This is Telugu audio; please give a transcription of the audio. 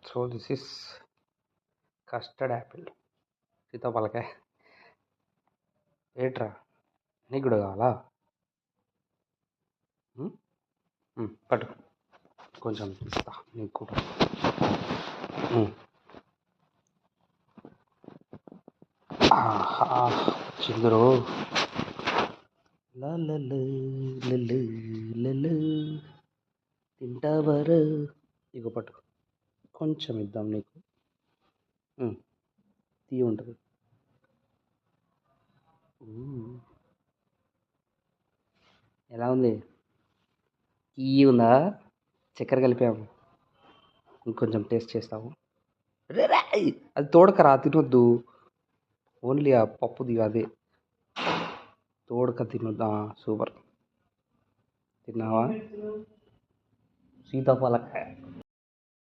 So this is custard apple, సీతాఫలకాయ. ఏట్రా, నీకు కూడా కావాలా? పట్టు, కొంచెం ఇస్తా నీకు కూడా. చిందరు తింటావరు. ఇగో పట్టు, కొంచెం ఇద్దాం నీకు. తీయ ఉంటుంది. ఎలా ఉంది? తీయ ఉందా? చక్కెర కలిపాము, ఇంకొంచెం టేస్ట్ చేస్తాము. అది తోడకరా, తినొద్దు. ఓన్లీ ఆ పప్పుది అదే తోడక తినొద్దా. సూపర్. తిన్నావా? సీతాఫలకాయ.